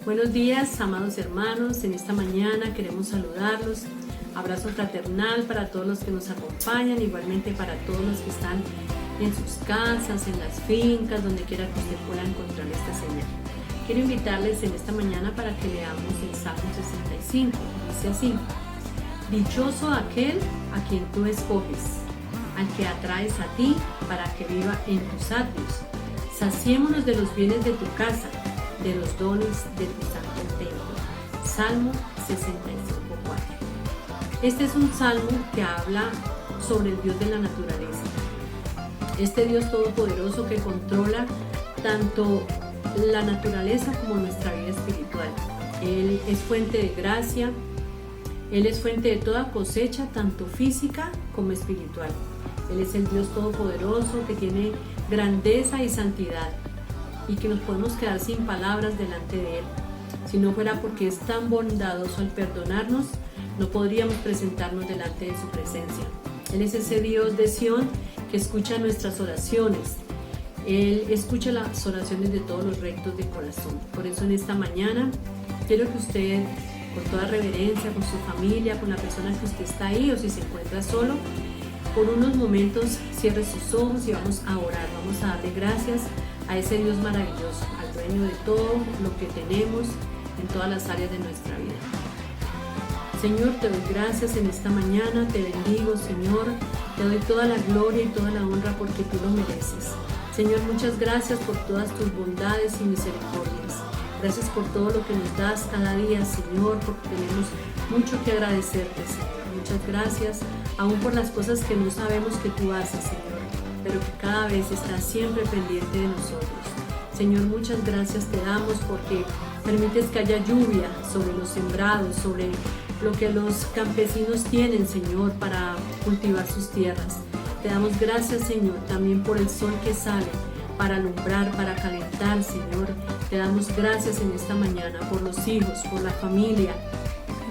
Buenos días, amados hermanos. En esta mañana queremos saludarlos. Abrazo fraternal para todos los que nos acompañan, igualmente para todos los que están en sus casas, en las fincas, donde quiera que usted pueda encontrar esta señal. Quiero invitarles en esta mañana para que leamos el Salmo 65. Dice así: dichoso aquel a quien tú escoges, al que atraes a ti para que viva en tus atrios. Saciémonos de los bienes de tu casa, de los dones de tu santo templo. Salmo 65:4. Este es un salmo que habla sobre el Dios de la naturaleza. Este Dios todopoderoso que controla tanto la naturaleza como nuestra vida espiritual. Él es fuente de gracia, Él es fuente de toda cosecha, tanto física como espiritual. Él es el Dios todopoderoso que tiene grandeza y santidad, y que nos podemos quedar sin palabras delante de Él. Si no fuera porque es tan bondadoso al perdonarnos, no podríamos presentarnos delante de su presencia. Él es ese Dios de Sión que escucha nuestras oraciones. Él escucha las oraciones de todos los rectos de corazón. Por eso en esta mañana quiero que usted, con toda reverencia, con su familia, con la persona que usted está ahí, o si se encuentra solo, por unos momentos cierre sus ojos y vamos a orar. Vamos a darle gracias a ese Dios maravilloso, al dueño de todo lo que tenemos en todas las áreas de nuestra vida. Señor, te doy gracias en esta mañana, te bendigo, Señor, te doy toda la gloria y toda la honra porque tú lo mereces. Señor, muchas gracias por todas tus bondades y misericordias. Gracias por todo lo que nos das cada día, Señor, porque tenemos mucho que agradecerte, Señor. Muchas gracias, aún por las cosas que no sabemos que tú haces, Señor, pero que cada vez estás siempre pendiente de nosotros. Señor, muchas gracias te damos porque permites que haya lluvia sobre los sembrados, sobre lo que los campesinos tienen, Señor, para cultivar sus tierras. Te damos gracias, Señor, también por el sol que sale para alumbrar, para calentar, Señor. Te damos gracias en esta mañana por los hijos, por la familia.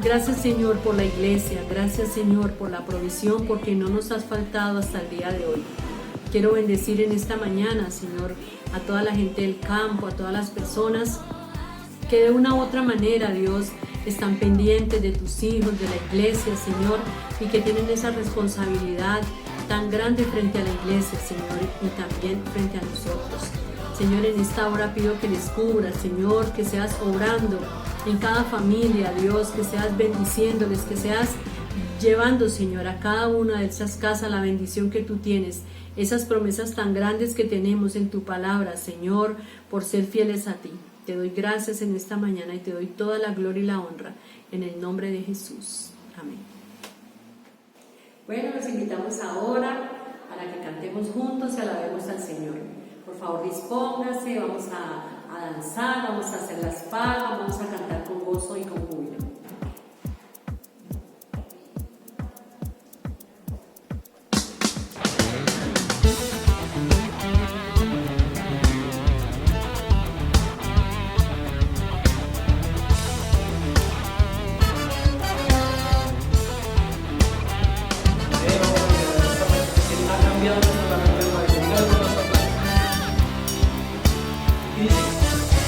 Gracias, Señor, por la iglesia. Gracias, Señor, por la provisión, porque no nos has faltado hasta el día de hoy. Quiero bendecir en esta mañana, Señor, a toda la gente del campo, a todas las personas que de una u otra manera, Dios, están pendientes de tus hijos, de la iglesia, Señor, y que tienen esa responsabilidad tan grande frente a la iglesia, Señor, y también frente a nosotros. Señor, en esta hora pido que les cubras, Señor, que seas obrando en cada familia, Dios, que seas bendiciéndoles, que seas llevando, Señor, a cada una de esas casas la bendición que tú tienes, esas promesas tan grandes que tenemos en tu palabra, Señor, por ser fieles a ti. Te doy gracias en esta mañana y te doy toda la gloria y la honra en el nombre de Jesús. Amén. Bueno, los invitamos ahora para que cantemos juntos y alabemos al Señor. Por favor, dispóngase, vamos a danzar, vamos a hacer las palmas, vamos a cantar con gozo y con júbilo.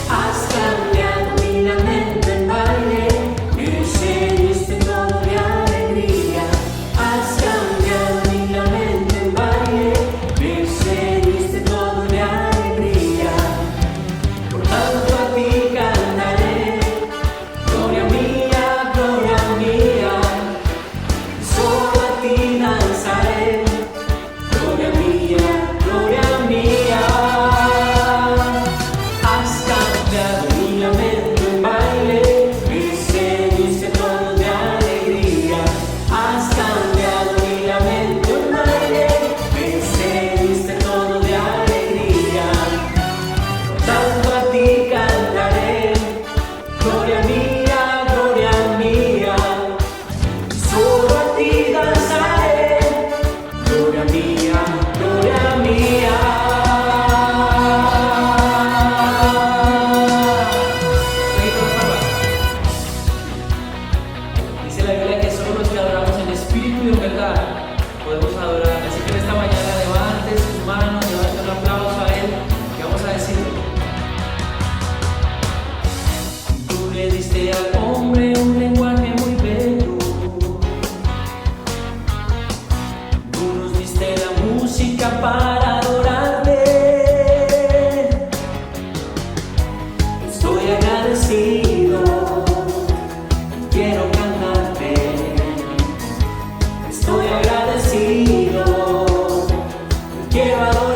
Has cambiado mi lamento en baile. le diste al hombre un lenguaje muy bello. Tú nos diste la música para adorarte. Estoy agradecido, quiero cantarte. Estoy agradecido, quiero adorarte.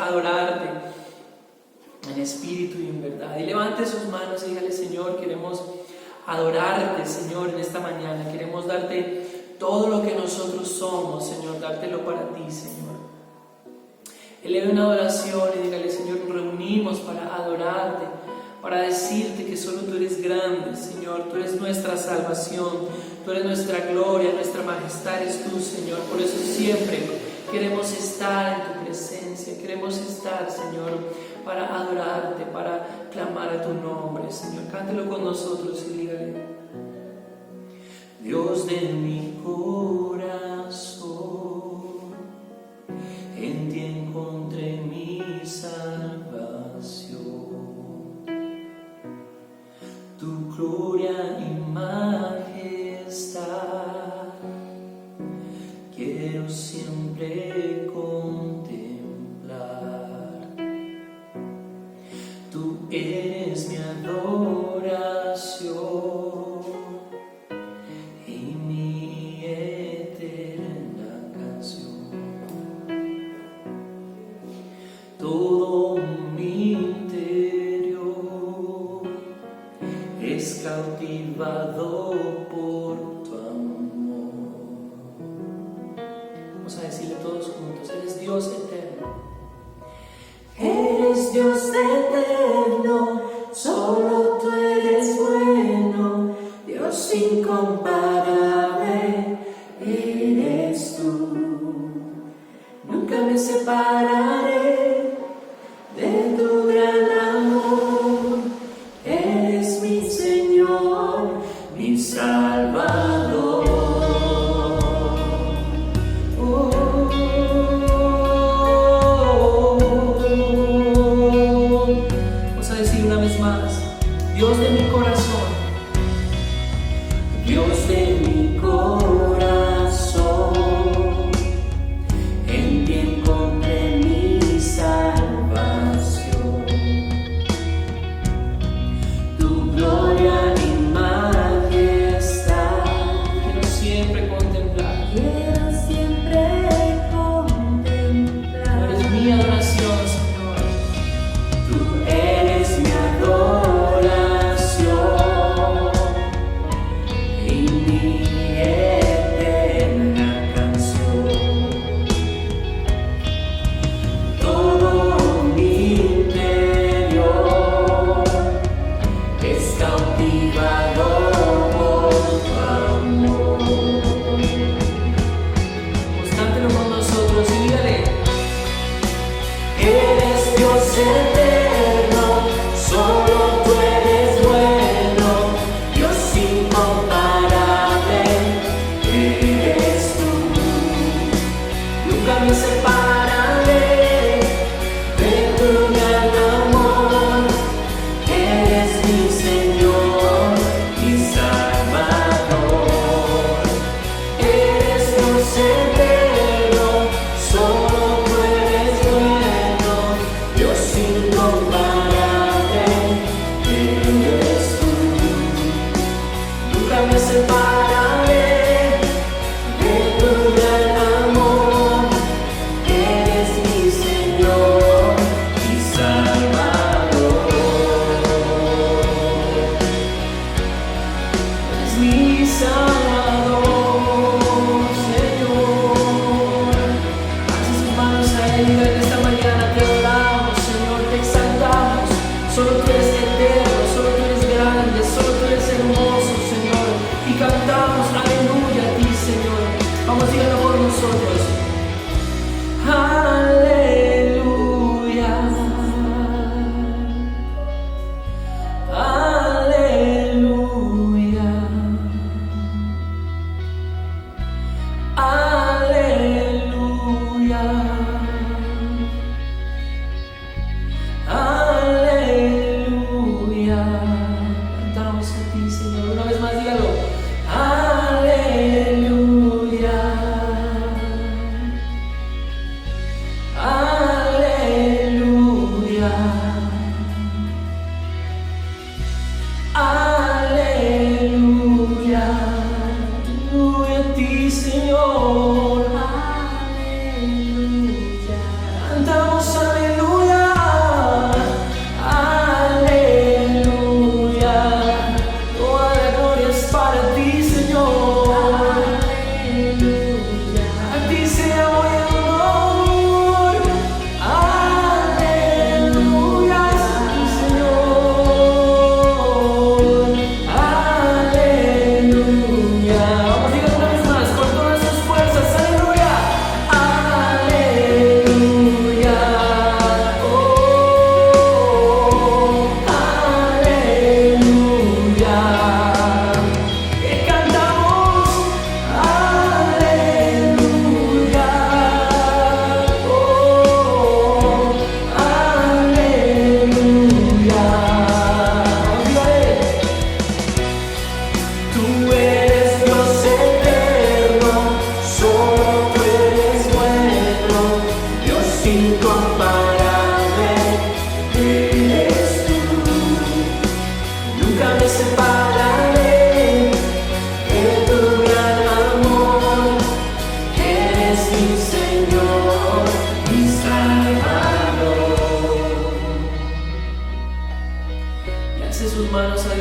Adorarte en espíritu y en verdad. Y levante sus manos y dígale: Señor, queremos adorarte, Señor, en esta mañana. Queremos darte todo lo que nosotros somos, Señor, dártelo para ti, Señor. Eleve una adoración y dígale: Señor, nos reunimos para adorarte, para decirte que solo tú eres grande, Señor. Tú eres nuestra salvación, tú eres nuestra gloria, nuestra majestad eres tú, Señor. Por eso siempre queremos estar en tu presencia, queremos estar, Señor, para adorarte, para clamar a tu nombre, Señor. Cántelo con nosotros y dígale: Dios de mi corazón, en ti encontré mi salvación. Tu gloria y majestad quiero siempre contemplar. Tú eres mi adoración y mi eterna canción. Todo mi interior es cautivado por tu amor. Vamos a decirle todos juntos: eres Dios eterno. Eres Dios eterno, solo tú eres bueno, Dios incomparable eres tú. Nunca me separaré de tu gran amor. Eres mi Señor, mi Salvador. Vamos a decir una vez más: Dios de mi corazón, Dios de mi corazón, en ti encontré mi salvación. Tu gloria y majestad quiero siempre contemplar. Quiero siempre contemplar. Tú eres mi adoración, Señor. Tú eres mi adoración y mi eterna canción. Todo mi interior es cautivado por tu amor. Pues cántelo con nosotros y dígale: eres Dios eterno, solo tú eres bueno, Dios incomparable eres tú. Nunca me separaré de tu gran amor. Eres mi Señor, mi Salvador. Eres Dios eterno, solo tú eres bueno, Dios incomparable.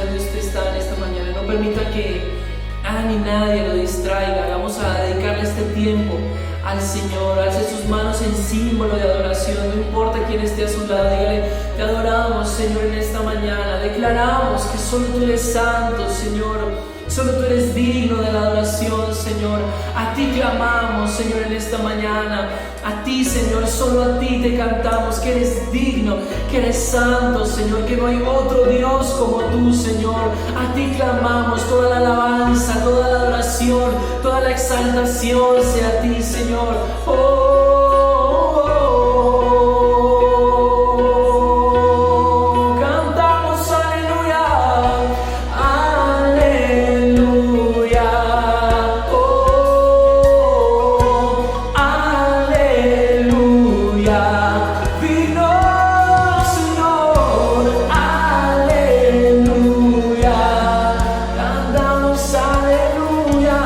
donde usted está en esta mañana. No permita que nada ni nadie lo distraiga. Vamos a dedicarle este tiempo al Señor. Alce sus manos en símbolo de adoración. No importa quién esté a su lado, dígale: te adoramos, Señor, en esta mañana. Declaramos que solo tú eres santo, Señor. Solo tú eres digno de la adoración, Señor. A ti clamamos, Señor, en esta mañana. A ti, Señor, solo a ti te cantamos que eres digno, que eres santo, Señor, que no hay otro Dios como tú, Señor. A ti clamamos, toda la alabanza, toda la adoración, toda la exaltación sea a ti, Señor. Cantamos aleluya, aleluya, aleluya. Vino Señor, aleluya. Cantamos aleluya,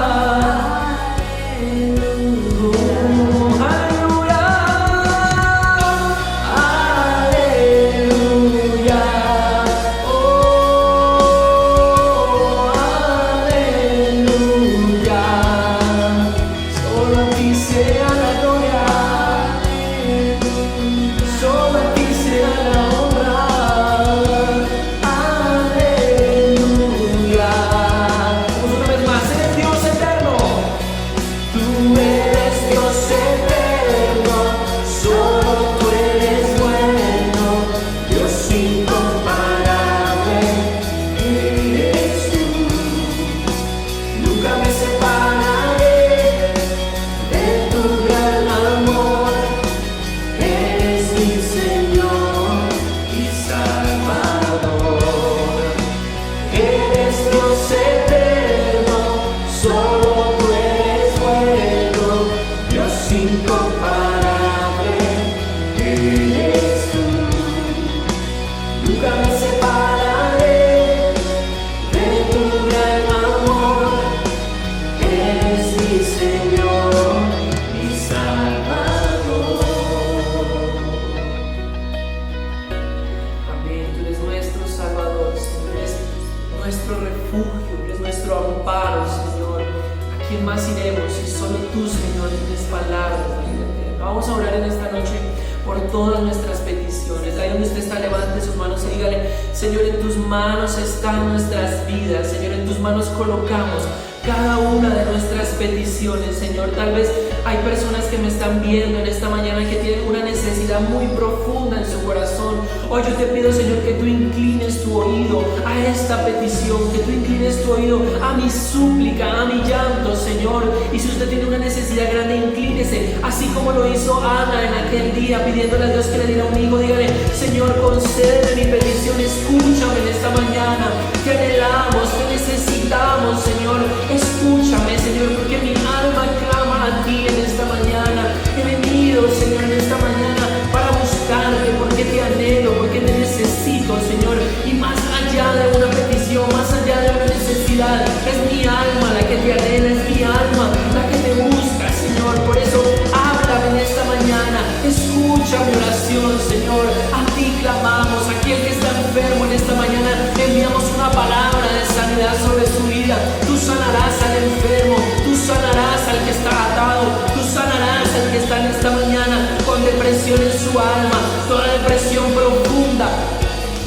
quién más iremos si solo tú, Señor, tienes palabras de vida eterna? Vamos a orar en esta noche por todas nuestras peticiones. Ahí donde usted está, levante sus manos y dígale: Señor, en tus manos están nuestras vidas. Señor, en tus manos colocamos cada una de nuestras peticiones, Señor. Tal vez hay personas que me están viendo en esta mañana que tienen una necesidad muy profunda en su corazón. Hoy yo te pido, Señor, que tú inclines tu oído a esta petición, que tú inclines tu oído a mi súplica, a mi llanto, Señor. Y si usted tiene una necesidad grande, inclínese, así como lo hizo Ana en aquel día, pidiéndole a Dios que le diera un hijo. Dígale: Señor, concédeme mi petición, escúchame en esta mañana. Te anhelamos, te necesitamos, Señor. Escúchame, Señor, porque mi alma clama a ti en esta mañana. He venido, Señor, en esta mañana para buscarte, porque te anhelo, porque te necesito, Señor. Y más allá de una petición, más allá de una necesidad, es mi alma la que te anhela, es mi alma la que te busca, Señor. Por eso, háblame en esta mañana, escucha mi oración, Señor. A ti clamamos. Aquel que está enfermo en esta mañana, enviamos una palabra de sanidad sobre su vida. Tú sanarás al enfermo, tú sanarás al que está atado, tú sanarás al que está en esta mañana con depresión en su alma, toda depresión profunda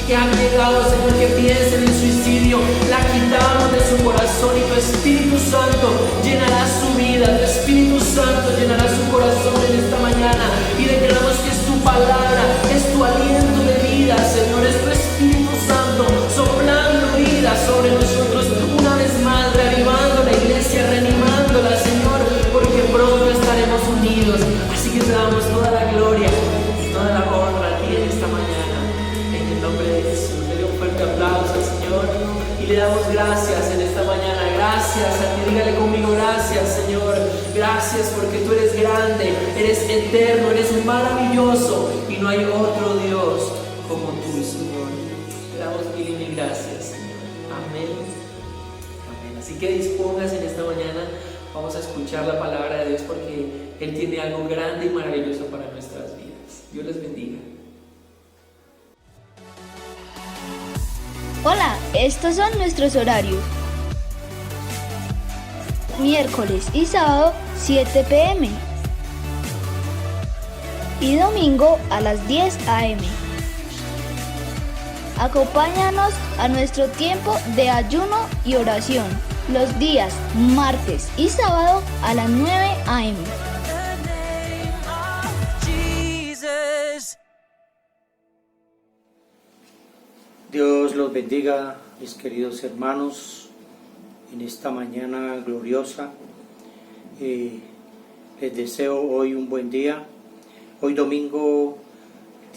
que han llegado, Señor, que piensen en suicidio, la quitamos de su corazón y tu Espíritu Santo llenará su vida, tu Espíritu Santo llenará su corazón en esta mañana, y declaramos que es tu palabra, es tu aliento de vida, Señor, es tu Espíritu Santo soplando vida sobre nosotros una vez más, reavivando la iglesia, reanimándola, Señor, porque pronto estaremos unidos. Así que te damos toda la gloria, toda la honra a ti en esta mañana, en el nombre de Jesús. Dele un fuerte aplauso al Señor y le damos gracias en esta mañana. Gracias a ti, dígale conmigo: gracias, Señor. Gracias porque tú eres grande, eres eterno, eres maravilloso y no hay otro Dios como tú, Señor. Te damos mil gracias, Señor. Amén. Amén. Así que dispóngase en esta mañana. Vamos a escuchar la palabra de Dios porque Él tiene algo grande y maravilloso para nuestras vidas. Dios les bendiga. Hola, estos son nuestros horarios. Miércoles y sábado 7 p.m. y domingo a las 10 a.m. Acompáñanos a nuestro tiempo de ayuno y oración los días martes y sábado a las 9 a.m. Dios los bendiga, mis queridos hermanos, en esta mañana gloriosa. Les deseo hoy un buen día. Hoy domingo,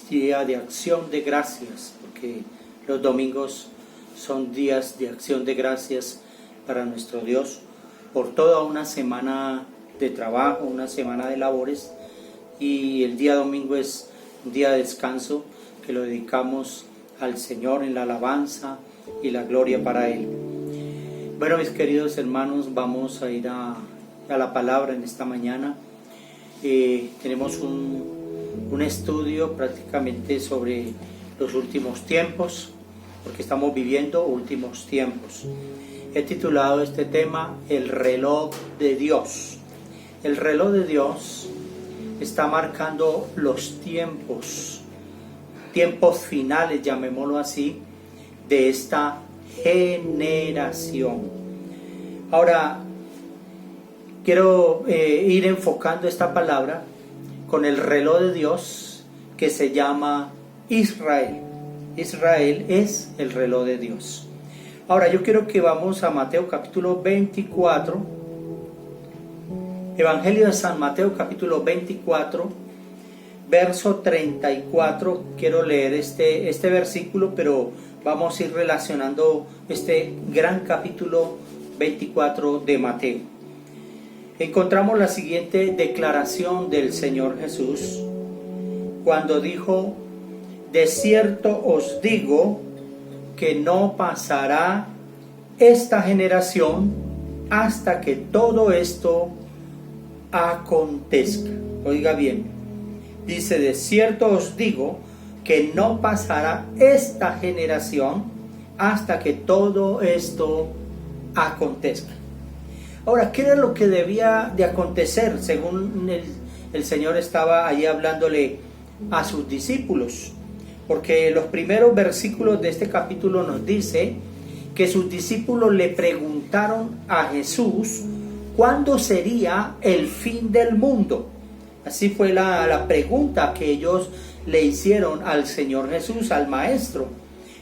día de acción de gracias, porque los domingos son días de acción de gracias para nuestro Dios por toda una semana de trabajo, una semana de labores, y el día domingo es un día de descanso que lo dedicamos al Señor en la alabanza y la gloria para Él. Bueno, mis queridos hermanos, vamos a ir a la palabra en esta mañana. Tenemos un estudio prácticamente sobre los últimos tiempos, porque estamos viviendo últimos tiempos. He titulado este tema El reloj de Dios. El reloj de Dios está marcando los tiempos finales, llamémoslo así, de esta generación. Ahora, quiero ir enfocando esta palabra con el reloj de Dios que se llama Israel. Israel es el reloj de Dios. Ahora, yo quiero que vamos a Mateo capítulo 24, Evangelio de San Mateo capítulo 24, verso 34, quiero leer este versículo, pero vamos a ir relacionando este gran capítulo 24 de Mateo. Encontramos la siguiente declaración del Señor Jesús, cuando dijo: de cierto os digo que no pasará esta generación hasta que todo esto acontezca. Oiga bien. Dice: de cierto os digo que no pasará esta generación hasta que todo esto acontezca. Ahora, ¿qué era lo que debía de acontecer? Según el Señor estaba allí hablándole a sus discípulos. Porque los primeros versículos de este capítulo nos dice que sus discípulos le preguntaron a Jesús cuándo sería el fin del mundo. Así fue la pregunta que ellos le hicieron al Señor Jesús, al Maestro.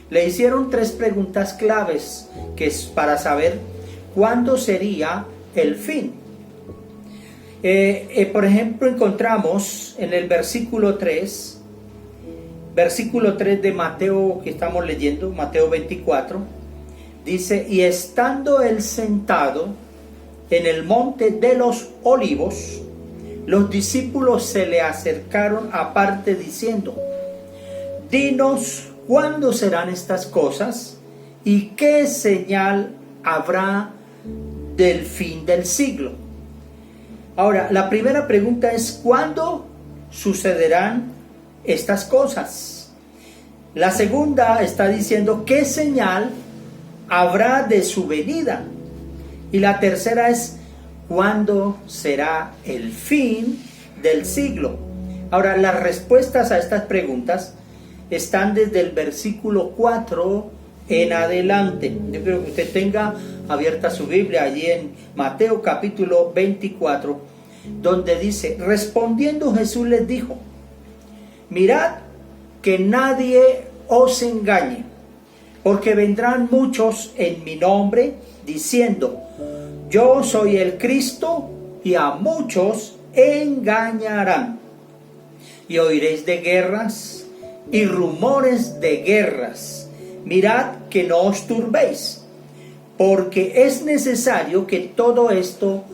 Le hicieron 3 preguntas claves que es para saber cuándo sería el fin. Por ejemplo, encontramos en el versículo 3 de Mateo que estamos leyendo, Mateo 24, dice: y estando él sentado en el monte de los olivos, los discípulos se le acercaron aparte diciendo: dinos cuándo serán estas cosas y qué señal habrá del fin del siglo. Ahora, la primera pregunta es: ¿cuándo sucederán estas cosas? La segunda está diciendo: ¿qué señal habrá de su venida? Y la tercera es: ¿cuándo será el fin del siglo? Ahora, las respuestas a estas preguntas están desde el versículo 4 en adelante. Yo quiero que usted tenga abierta su Biblia allí en Mateo capítulo 24, donde dice: respondiendo Jesús les dijo: mirad que nadie os engañe, porque vendrán muchos en mi nombre diciendo: yo soy el Cristo, y a muchos engañarán. Y oiréis de guerras y rumores de guerras. Mirad que no os turbéis, porque es necesario que todo esto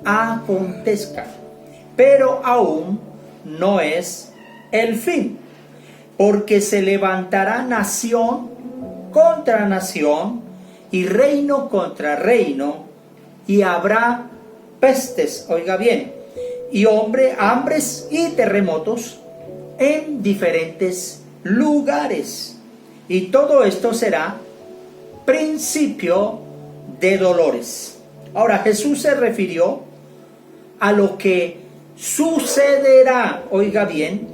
acontezca, pero aún no es el fin, porque se levantará nación contra nación y reino contra reino, y habrá pestes, oiga bien, y hambres y terremotos en diferentes lugares. Y todo esto será principio de dolores. Ahora, Jesús se refirió a lo que sucederá, oiga bien,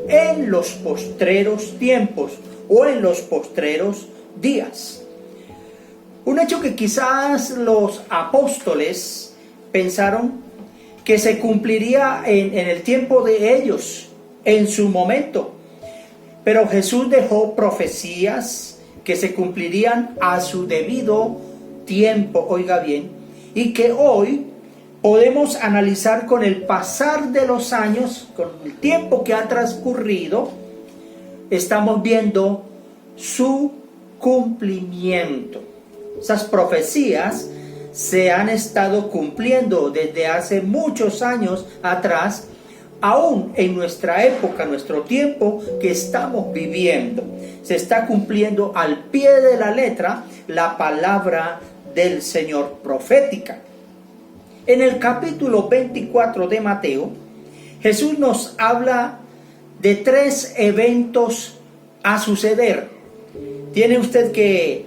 en los postreros tiempos o en los postreros días. Un hecho que quizás los apóstoles pensaron que se cumpliría en el tiempo de ellos, en su momento. Pero Jesús dejó profecías que se cumplirían a su debido tiempo, oiga bien, y que hoy podemos analizar con el pasar de los años, con el tiempo que ha transcurrido, estamos viendo su cumplimiento. Esas profecías se han estado cumpliendo desde hace muchos años atrás, aún en nuestra época, nuestro tiempo que estamos viviendo. Se está cumpliendo al pie de la letra la palabra del Señor profética. En el capítulo 24 de Mateo, Jesús nos habla de 3 eventos a suceder. Tiene usted que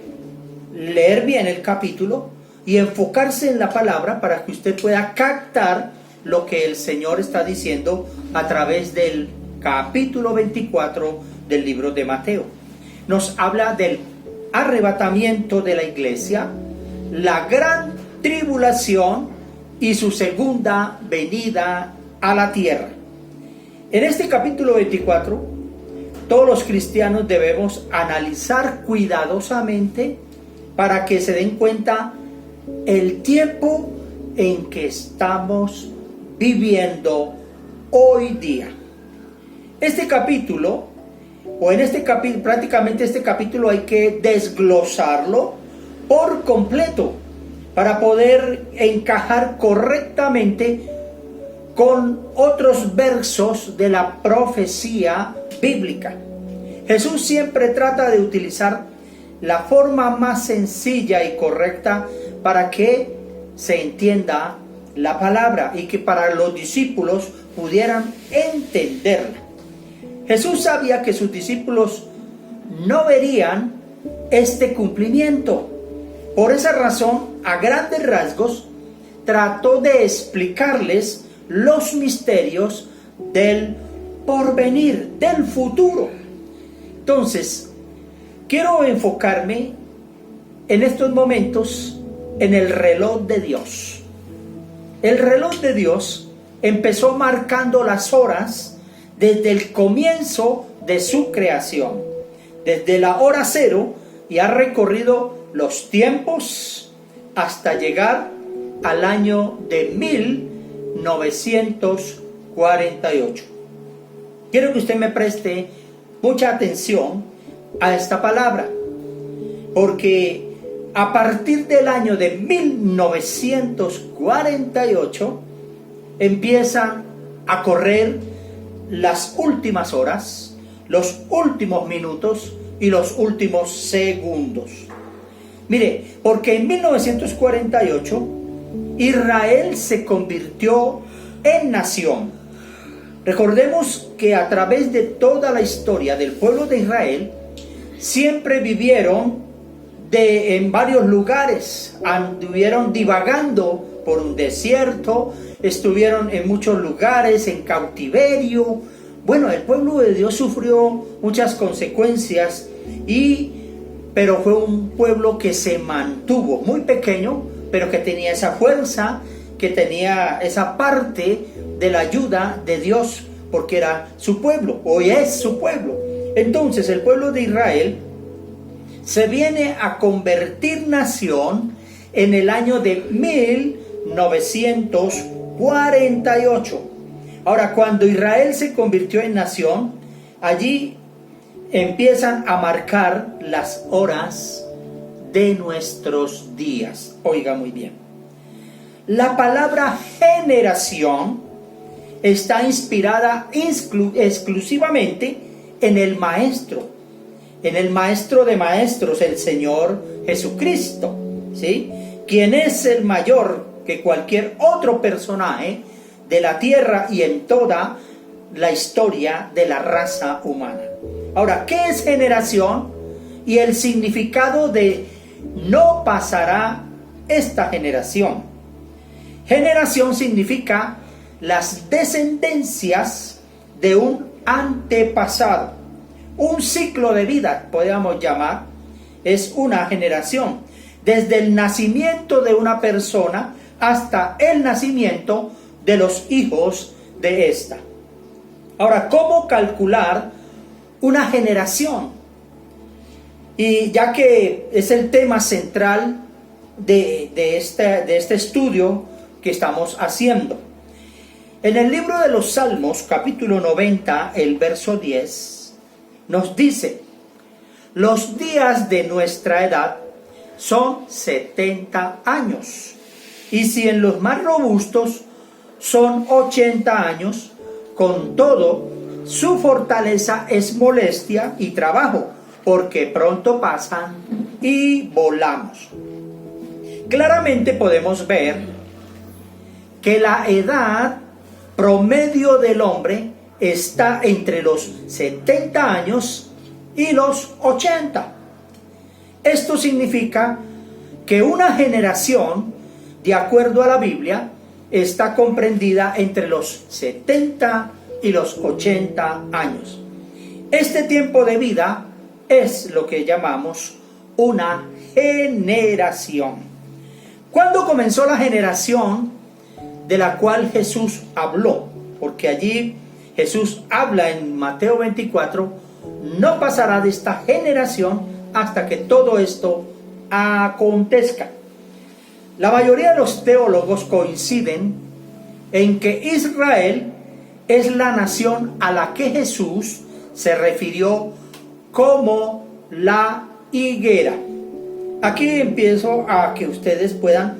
leer bien el capítulo y enfocarse en la palabra para que usted pueda captar lo que el Señor está diciendo a través del capítulo 24 del libro de Mateo. Nos habla del arrebatamiento de la iglesia, la gran tribulación y su segunda venida a la tierra. En este capítulo 24, todos los cristianos debemos analizar cuidadosamente para que se den cuenta el tiempo en que estamos viviendo hoy día. Este capítulo, prácticamente este capítulo hay que desglosarlo por completo para poder encajar correctamente con otros versos de la profecía bíblica. Jesús siempre trata de utilizar la forma más sencilla y correcta para que se entienda la palabra y que para los discípulos pudieran entenderla. Jesús sabía que sus discípulos no verían este cumplimiento. Por esa razón, a grandes rasgos, trató de explicarles los misterios del porvenir, del futuro. Entonces, quiero enfocarme en estos momentos en el reloj de Dios. El reloj de Dios empezó marcando las horas desde el comienzo de su creación, desde la hora cero, y ha recorrido los tiempos hasta llegar al año de 1948. Quiero que usted me preste mucha atención a esta palabra, porque a partir del año de 1948 empiezan a correr las últimas horas, los últimos minutos y los últimos segundos. Mire, porque en 1948 Israel se convirtió en nación. Recordemos que a través de toda la historia del pueblo de Israel siempre vivieron en varios lugares, anduvieron divagando por un desierto, estuvieron en muchos lugares en cautiverio. Bueno, el pueblo de Dios sufrió muchas consecuencias, pero fue un pueblo que se mantuvo muy pequeño, pero que tenía esa fuerza, que tenía esa parte de la ayuda de Dios, porque era su pueblo, hoy es su pueblo. Entonces el pueblo de Israel se viene a convertir nación en el año de 1948. Ahora, cuando Israel se convirtió en nación, allí empiezan a marcar las horas de nuestros días. Oiga muy bien. La palabra generación está inspirada exclusivamente en el Maestro de maestros, el Señor Jesucristo, ¿sí? Quien es el mayor que cualquier otro personaje de la tierra y en toda la historia de la raza humana. Ahora, ¿qué es generación? Y el significado de no pasará esta generación. Generación significa las descendencias de un antepasado. Un ciclo de vida, podríamos llamar, es una generación. Desde el nacimiento de una persona hasta el nacimiento de los hijos de esta. Ahora, ¿cómo calcular una generación? Y ya que es el tema central de este estudio que estamos haciendo. En el libro de los Salmos, capítulo 90, el verso 10, nos dice: los días de nuestra edad son 70 años, y si en los más robustos son 80 años, con todo, su fortaleza es molestia y trabajo, porque pronto pasan y volamos. Claramente podemos ver que la edad promedio del hombre está entre los 70 años y los 80. Esto significa que una generación, de acuerdo a la Biblia, está comprendida entre los 70 y los 80 años. Este tiempo de vida es lo que llamamos una generación. ¿Cuándo comenzó la generación de la cual Jesús habló? Porque allí Jesús habla en Mateo 24, no pasará de esta generación hasta que todo esto acontezca. La mayoría de los teólogos coinciden en que Israel es la nación a la que Jesús se refirió como la higuera. Aquí empiezo a que ustedes puedan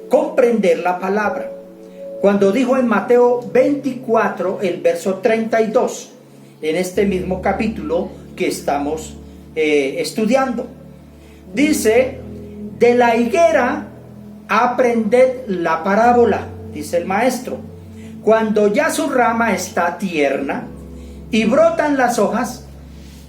comprender la palabra. Cuando dijo en Mateo 24, el verso 32, en este mismo capítulo que estamos estudiando, dice: de la higuera aprended la parábola, dice el maestro. Cuando ya su rama está tierna y brotan las hojas,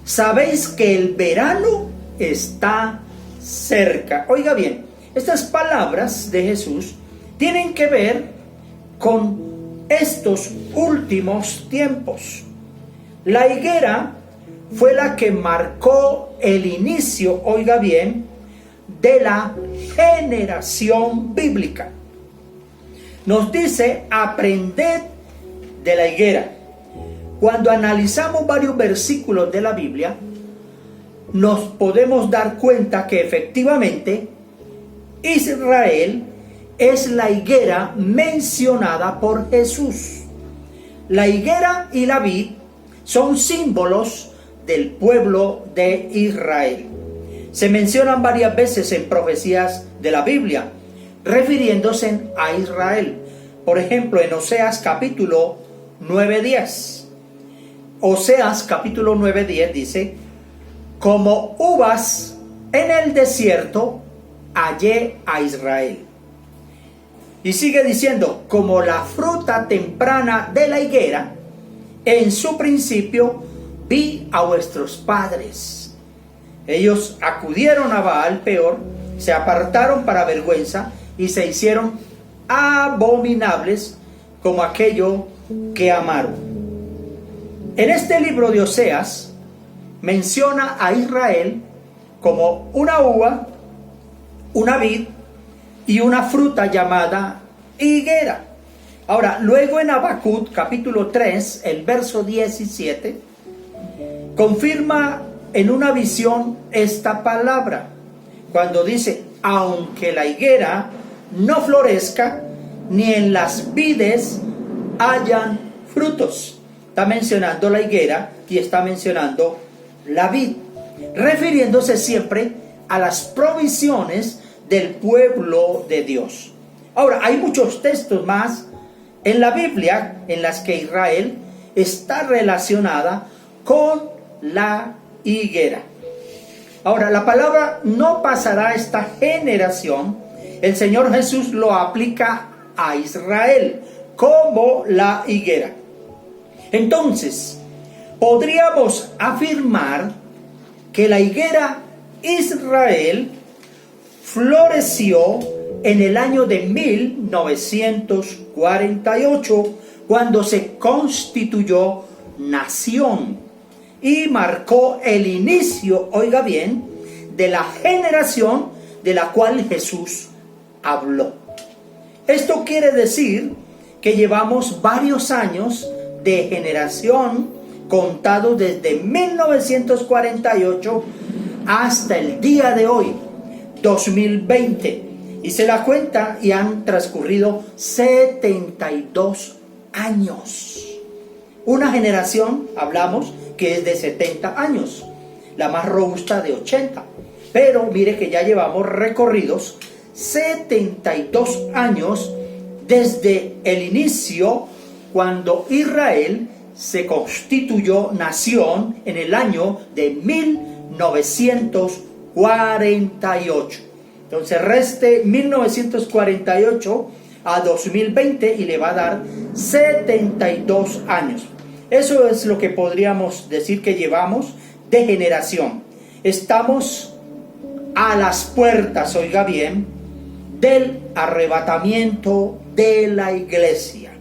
sabéis que el verano está cerca. Oiga bien, estas palabras de Jesús tienen que ver con estos últimos tiempos. La higuera fue la que marcó el inicio, oiga bien, de la generación bíblica. Nos dice: aprended de la higuera. Cuando analizamos varios versículos de la Biblia, nos podemos dar cuenta que efectivamente Israel es la higuera mencionada por Jesús. La higuera y la vid son símbolos del pueblo de Israel. Se mencionan varias veces en profecías de la Biblia, refiriéndose a Israel. Por ejemplo, en Oseas capítulo 9:10. Oseas capítulo 9:10 dice: como uvas en el desierto hallé a Israel. Y sigue diciendo: como la fruta temprana de la higuera, en su principio vi a vuestros padres. Ellos acudieron a Baal Peor, se apartaron para vergüenza y se hicieron abominables como aquello que amaron. En este libro de Oseas menciona a Israel como una uva, una vid y una fruta llamada higuera. Ahora, luego en Habacuc capítulo 3, el verso 17, confirma en una visión esta palabra, cuando dice: aunque la higuera no florezca, ni en las vides hayan frutos. Está mencionando la higuera y está mencionando la vid, refiriéndose siempre a las provisiones del pueblo de Dios. Ahora, hay muchos textos más en la Biblia en las que Israel está relacionada con la higuera. Ahora, la palabra no pasará esta generación, el Señor Jesús lo aplica a Israel como la higuera. Entonces, podríamos afirmar que la higuera Israel floreció en el año de 1948, cuando se constituyó nación y marcó el inicio, oiga bien, de la generación de la cual Jesús habló. Esto quiere decir que llevamos varios años de generación, contados desde 1948 hasta el día de hoy, 2020. Hice la cuenta y han transcurrido 72 años. Una generación, hablamos, que es de 70 años, la más robusta de 80. Pero mire que ya llevamos recorridos 72 años desde el inicio, cuando Israel se constituyó nación en el año de 1948. Entonces reste 1948 a 2020 y le va a dar 72 años. Eso es lo que podríamos decir que llevamos de generación. Estamos a las puertas, oiga bien, del arrebatamiento de la iglesia.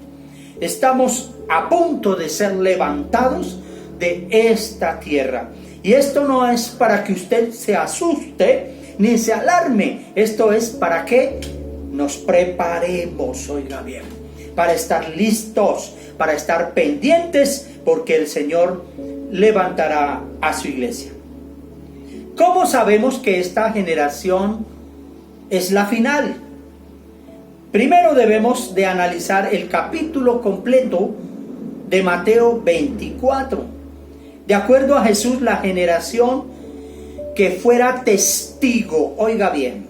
Estamos a punto de ser levantados de esta tierra. Y esto no es para que usted se asuste ni se alarme. Esto es para que nos preparemos, oiga bien, para estar listos, para estar pendientes, porque el Señor levantará a su iglesia. ¿Cómo sabemos que esta generación es la final? Primero debemos de analizar el capítulo completo de Mateo 24. De acuerdo a Jesús, la generación que fuera testigo, oiga bien,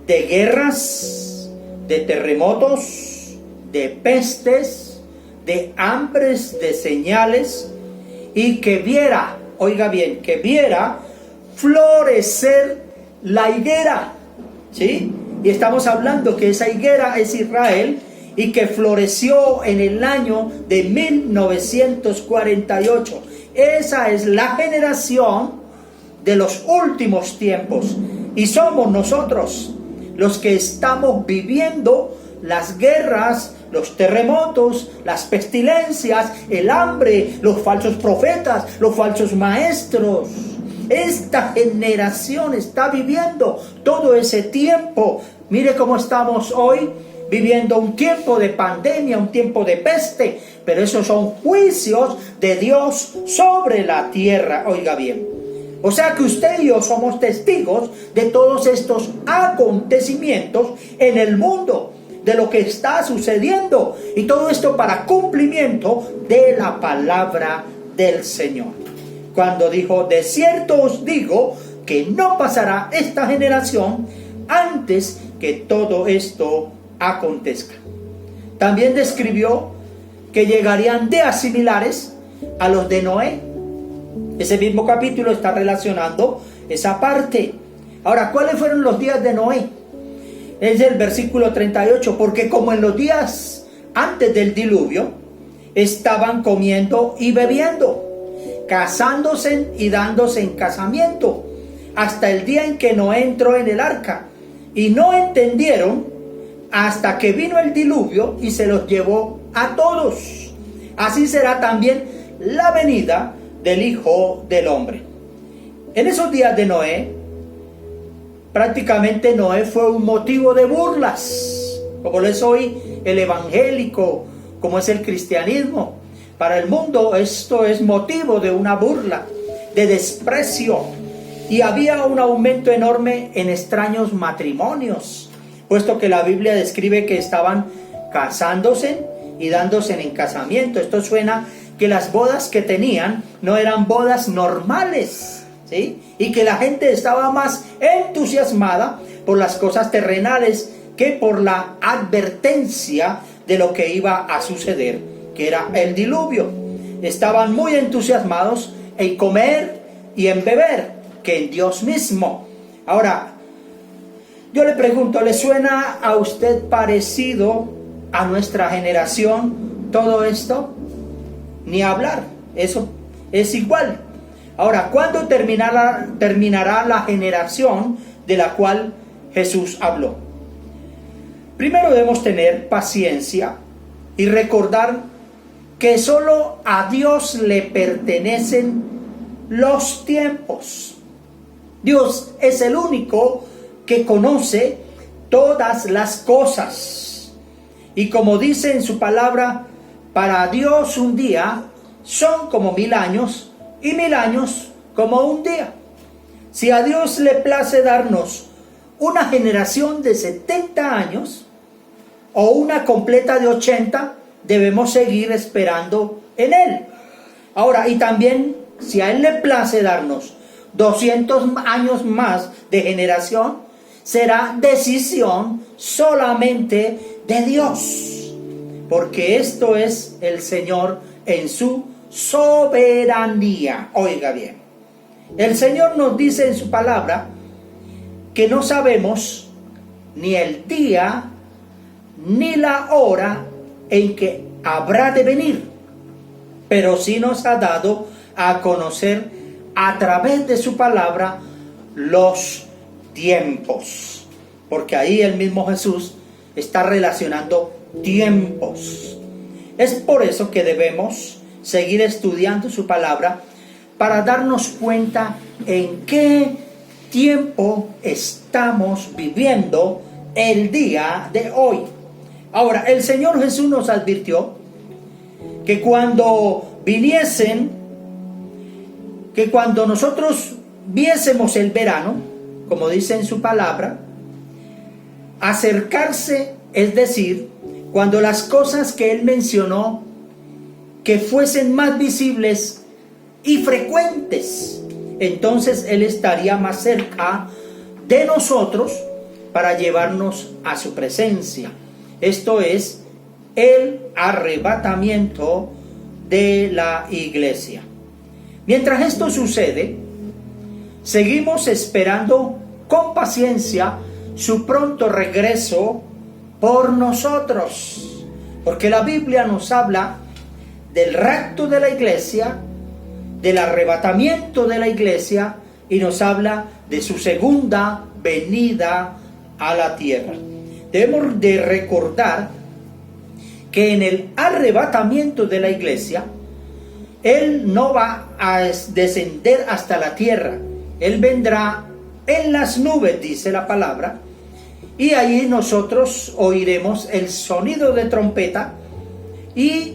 de guerras, de terremotos, de pestes, de hambres, de señales, y que viera, oiga bien, que viera florecer la higuera, ¿sí? Y estamos hablando que esa higuera es Israel, y que floreció en el año de 1948. Esa es la generación de los últimos tiempos, y somos nosotros los que estamos viviendo las guerras, los terremotos, las pestilencias, el hambre, los falsos profetas, los falsos maestros. Esta generación está viviendo todo ese tiempo. Mire cómo estamos hoy, viviendo un tiempo de pandemia, un tiempo de peste, pero esos son juicios de Dios sobre la tierra, oiga bien. O sea que usted y yo somos testigos de todos estos acontecimientos en el mundo, de lo que está sucediendo, y todo esto para cumplimiento de la palabra del Señor. Cuando dijo: de cierto os digo que no pasará esta generación antes que todo esto acontezca. También describió que llegarían días similares a los de Noé. Ese mismo capítulo está relacionando esa parte. Ahora, ¿cuáles fueron los días de Noé? Es el versículo 38, porque como en los días antes del diluvio, estaban comiendo y bebiendo, casándose y dándose en casamiento, hasta el día en que Noé entró en el arca, y no entendieron hasta que vino el diluvio y se los llevó a todos. Así será también la venida del Hijo del Hombre. En esos días de Noé, prácticamente Noé fue un motivo de burlas, como lo es hoy el evangélico, como es el cristianismo. Para el mundo esto es motivo de una burla, de desprecio, y había un aumento enorme en extraños matrimonios, puesto que la Biblia describe que estaban casándose y dándose en casamiento. Esto suena que las bodas que tenían no eran bodas normales, ¿sí? Y que la gente estaba más entusiasmada por las cosas terrenales que por la advertencia de lo que iba a suceder, que era el diluvio. Estaban muy entusiasmados en comer y en beber, que en Dios mismo. Ahora, yo le pregunto, ¿le suena a usted parecido a nuestra generación todo esto? Ni hablar, eso es igual. Ahora, ¿cuándo terminará la generación de la cual Jesús habló. Primero debemos tener paciencia y recordar que solo a Dios le pertenecen los tiempos. Dios es el único que conoce todas las cosas. Y como dice en su palabra, para Dios un día son como 1000 años y 1000 años como un día. Si a Dios le place darnos una generación de 70 años o una completa de 80, debemos seguir esperando en Él. Ahora, y también si a Él le place darnos 200 años más de generación, será decisión solamente de Dios, porque esto es el Señor en su soberanía. Oiga bien, el Señor nos dice en su palabra que no sabemos ni el día ni la hora en que habrá de venir, pero sí nos ha dado a conocer a través de su palabra los tiempos, porque ahí el mismo Jesús está relacionando tiempos. Es por eso que debemos seguir estudiando su palabra para darnos cuenta en qué tiempo estamos viviendo el día de hoy. Ahora, el Señor Jesús nos advirtió que cuando viniesen, que cuando nosotros viésemos el verano, como dice en su palabra, acercarse, es decir, cuando las cosas que Él mencionó que fuesen más visibles y frecuentes, entonces Él estaría más cerca de nosotros para llevarnos a su presencia. Esto es el arrebatamiento de la iglesia. Mientras esto sucede, seguimos esperando con paciencia su pronto regreso por nosotros, porque la Biblia nos habla del rapto de la iglesia, del arrebatamiento de la iglesia, y nos habla de su segunda venida a la tierra. Debemos de recordar que en el arrebatamiento de la iglesia, Él no va a descender hasta la tierra. Él vendrá en las nubes, dice la palabra, y allí nosotros oiremos el sonido de trompeta y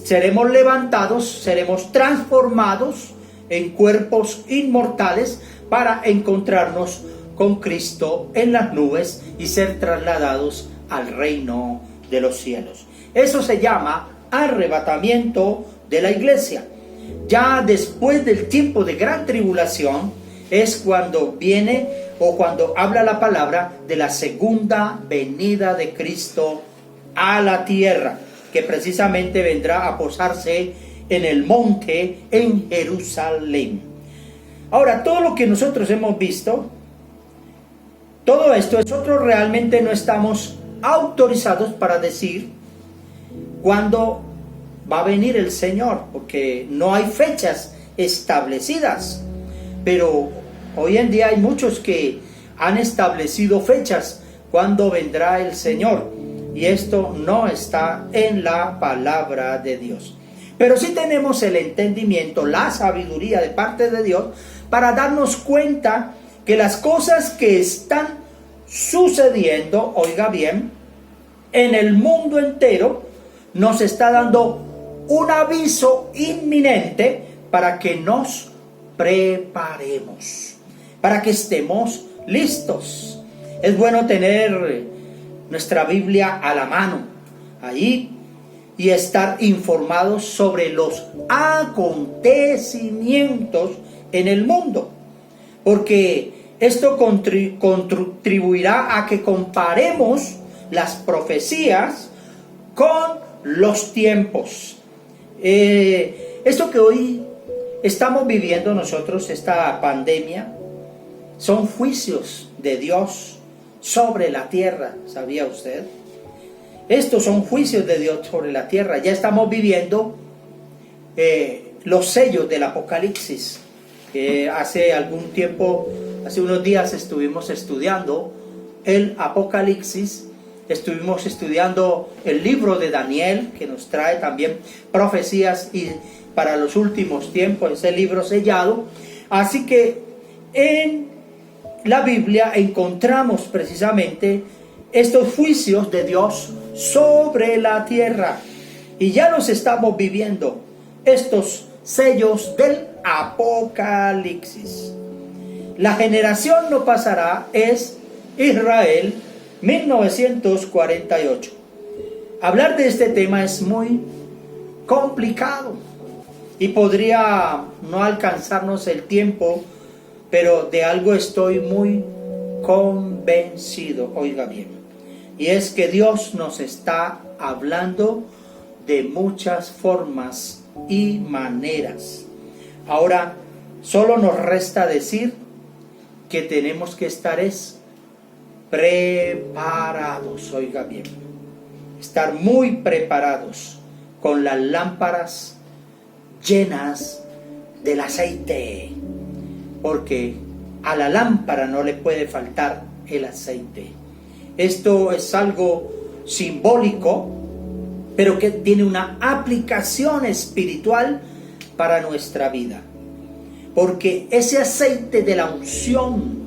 seremos levantados, seremos transformados en cuerpos inmortales para encontrarnos con Cristo en las nubes y ser trasladados al reino de los cielos. Eso se llama arrebatamiento de la iglesia. Ya después del tiempo de gran tribulación es cuando viene o cuando habla la palabra de la segunda venida de Cristo a la tierra, que precisamente vendrá a posarse en el monte en Jerusalén. Ahora, todo lo que nosotros hemos visto, todo esto, nosotros realmente no estamos autorizados para decir cuándo va a venir el Señor, porque no hay fechas establecidas. Pero hoy en día hay muchos que han establecido fechas cuando vendrá el Señor, y esto no está en la palabra de Dios. Pero sí tenemos el entendimiento, la sabiduría de parte de Dios para darnos cuenta que las cosas que están sucediendo, oiga bien, en el mundo entero, nos está dando un aviso inminente para que nos preparemos, para que estemos listos. Es bueno tener nuestra Biblia a la mano ahí y estar informados sobre los acontecimientos en el mundo, porque esto contribuirá a que comparemos las profecías con los tiempos. Esto que hoy estamos viviendo nosotros, esta pandemia, son juicios de Dios sobre la tierra. ¿Sabía usted? Estos son juicios de Dios sobre la tierra. Ya estamos viviendo los sellos del Apocalipsis. Hace algún tiempo, hace unos días estuvimos estudiando el Apocalipsis. Estuvimos estudiando el libro de Daniel, que nos trae también profecías y para los últimos tiempos, ese libro sellado. Así que en la Biblia encontramos precisamente estos juicios de Dios sobre la tierra. Y ya los estamos viviendo, estos sellos del Apocalipsis. La generación no pasará es Israel, 1948. Hablar de este tema es muy complicado y podría no alcanzarnos el tiempo, pero de algo estoy muy convencido, oiga bien, y es que Dios nos está hablando de muchas formas y maneras. Ahora, solo nos resta decir que tenemos que estar preparados, oiga bien, estar muy preparados con las lámparas llenas del aceite, porque a la lámpara no le puede faltar el aceite. Esto es algo simbólico, pero que tiene una aplicación espiritual para nuestra vida, porque ese aceite de la unción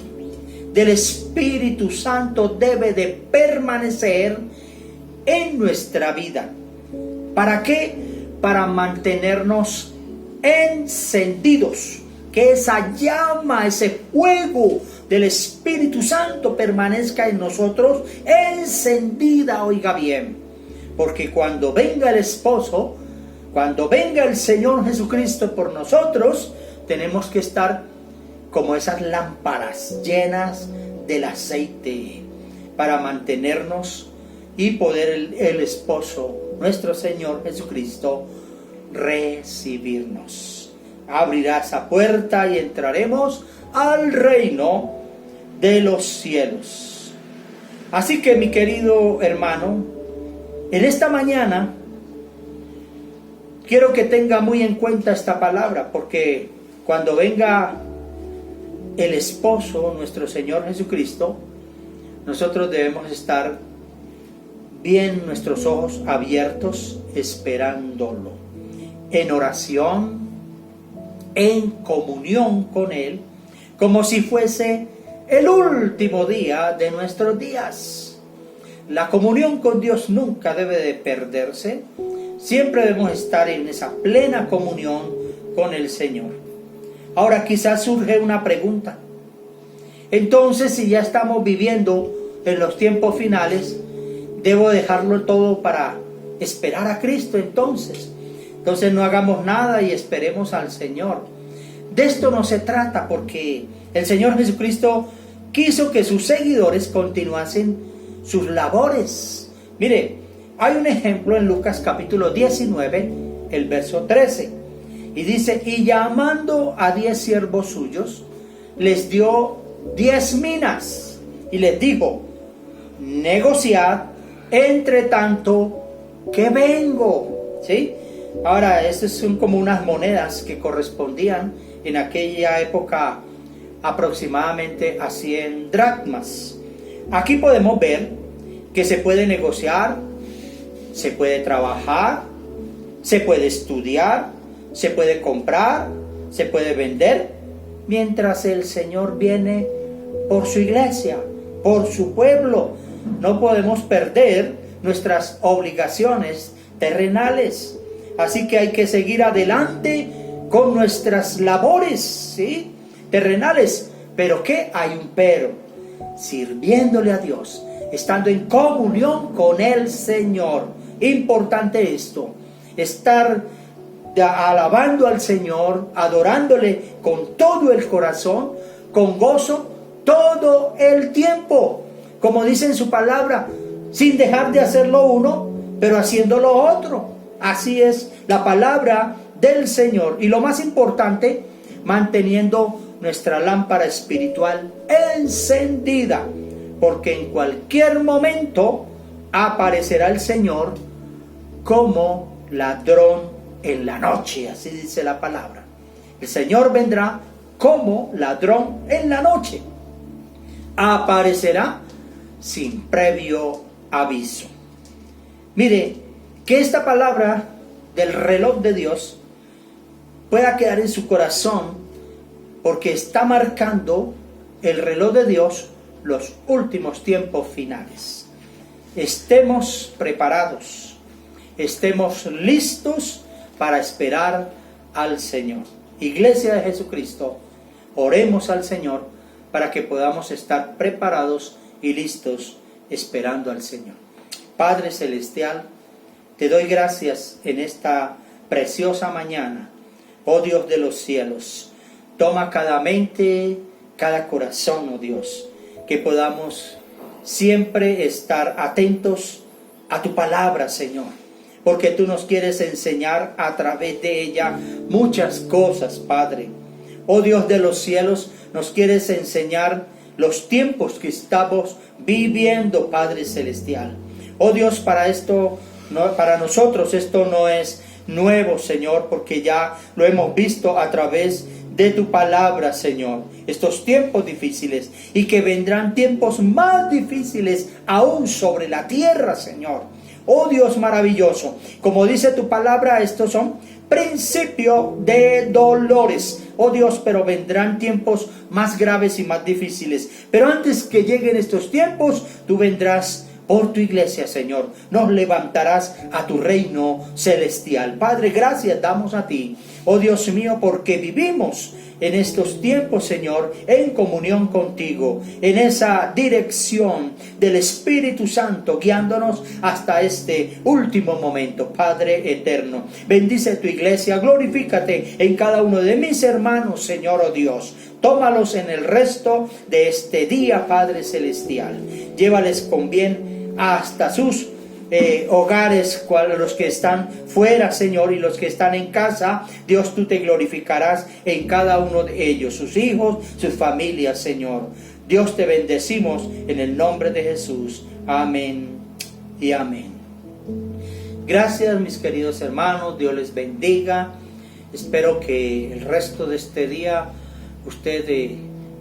del Espíritu Santo debe de permanecer en nuestra vida. ¿Para qué? Para mantenernos encendidos, que esa llama, ese fuego del Espíritu Santo permanezca en nosotros encendida, oiga bien, porque cuando venga el esposo, cuando venga el Señor Jesucristo por nosotros, tenemos que estar como esas lámparas llenas del aceite para mantenernos y poder el esposo, nuestro Señor Jesucristo, recibirnos. Abrirá esa puerta y entraremos al reino de los cielos. Así que, mi querido hermano, en esta mañana quiero que tenga muy en cuenta esta palabra, porque cuando venga el esposo, nuestro Señor Jesucristo, nosotros debemos estar bien, nuestros ojos abiertos, esperándolo, en oración, en comunión con Él, como si fuese el último día de nuestros días. La comunión con Dios nunca debe de perderse. Siempre debemos estar en esa plena comunión con el Señor. Ahora quizás surge una pregunta. Entonces, si ya estamos viviendo en los tiempos finales, ¿debo dejarlo todo para esperar a Cristo entonces? Entonces no hagamos nada y esperemos al Señor. De esto no se trata, porque el Señor Jesucristo quiso que sus seguidores continuasen sus labores. Mire, hay un ejemplo en Lucas capítulo 19, el verso 13. Y dice, y llamando a 10 siervos suyos, les dio 10 minas. Y les dijo, negociad entre tanto que vengo. ¿Sí? Ahora, estas son como unas monedas que correspondían en aquella época aproximadamente a 100 dracmas. Aquí podemos ver que se puede negociar, se puede trabajar, se puede estudiar, se puede comprar, se puede vender, mientras el Señor viene por su iglesia, por su pueblo. No podemos perder nuestras obligaciones terrenales. Así que hay que seguir adelante con nuestras labores, ¿sí?, terrenales. ¿Pero qué? Hay un pero. Sirviéndole a Dios, estando en comunión con el Señor. Importante esto, estar alabando al Señor, adorándole con todo el corazón, con gozo, todo el tiempo. Como dice en su palabra, sin dejar de hacer lo uno, pero haciendo lo otro. Así es la palabra del Señor. Y lo más importante, manteniendo nuestra lámpara espiritual encendida, porque en cualquier momento aparecerá el Señor como ladrón en la noche, así dice la palabra. El Señor vendrá como ladrón en la noche. Aparecerá sin previo aviso. Mire, que esta palabra del reloj de Dios pueda quedar en su corazón, porque está marcando el reloj de Dios los últimos tiempos finales. Estemos preparados, estemos listos para esperar al Señor. Iglesia de Jesucristo, oremos al Señor para que podamos estar preparados y listos esperando al Señor. Padre Celestial, te doy gracias en esta preciosa mañana. Oh Dios de los cielos, toma cada mente, cada corazón, oh Dios, que podamos siempre estar atentos a tu palabra, Señor, porque tú nos quieres enseñar a través de ella muchas cosas, Padre. Oh Dios de los cielos, nos quieres enseñar los tiempos que estamos viviendo, Padre Celestial. Oh Dios, para nosotros esto no es nuevo, Señor, porque ya lo hemos visto a través de tu palabra, Señor. Estos tiempos difíciles, y que vendrán tiempos más difíciles aún sobre la tierra, Señor. Oh Dios maravilloso, como dice tu palabra, estos son principio de dolores. Oh Dios, pero vendrán tiempos más graves y más difíciles. Pero antes que lleguen estos tiempos, tú vendrás por tu iglesia, Señor. Nos levantarás a tu reino celestial. Padre, gracias damos a ti, oh Dios mío, porque vivimos en estos tiempos, Señor, en comunión contigo, en esa dirección del Espíritu Santo, guiándonos hasta este último momento. Padre eterno, bendice tu iglesia, glorifícate en cada uno de mis hermanos, Señor, oh Dios. Tómalos en el resto de este día, Padre celestial. Llévales con bien hasta sus hogares, los que están fuera, Señor, y los que están en casa. Dios, tú te glorificarás en cada uno de ellos, sus hijos, sus familias, Señor. Dios, te bendecimos en el nombre de Jesús. Amén y amén. Gracias, mis queridos hermanos. Dios les bendiga. Espero que el resto de este día usted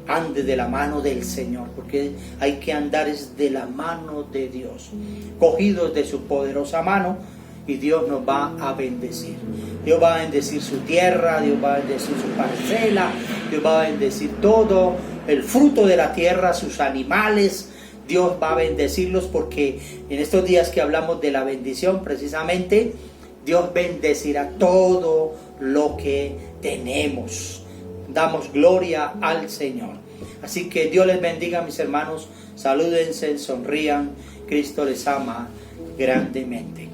ande de la mano del Señor, porque hay que andar es de la mano de Dios, cogidos de su poderosa mano, y Dios nos va a bendecir. Dios va a bendecir su tierra, Dios va a bendecir su parcela, Dios va a bendecir todo el fruto de la tierra, sus animales. Dios va a bendecirlos, porque en estos días que hablamos de la bendición, precisamente Dios bendecirá todo lo que tenemos. Damos gloria al Señor. Así que Dios les bendiga, mis hermanos. Salúdense, sonrían. Cristo les ama grandemente.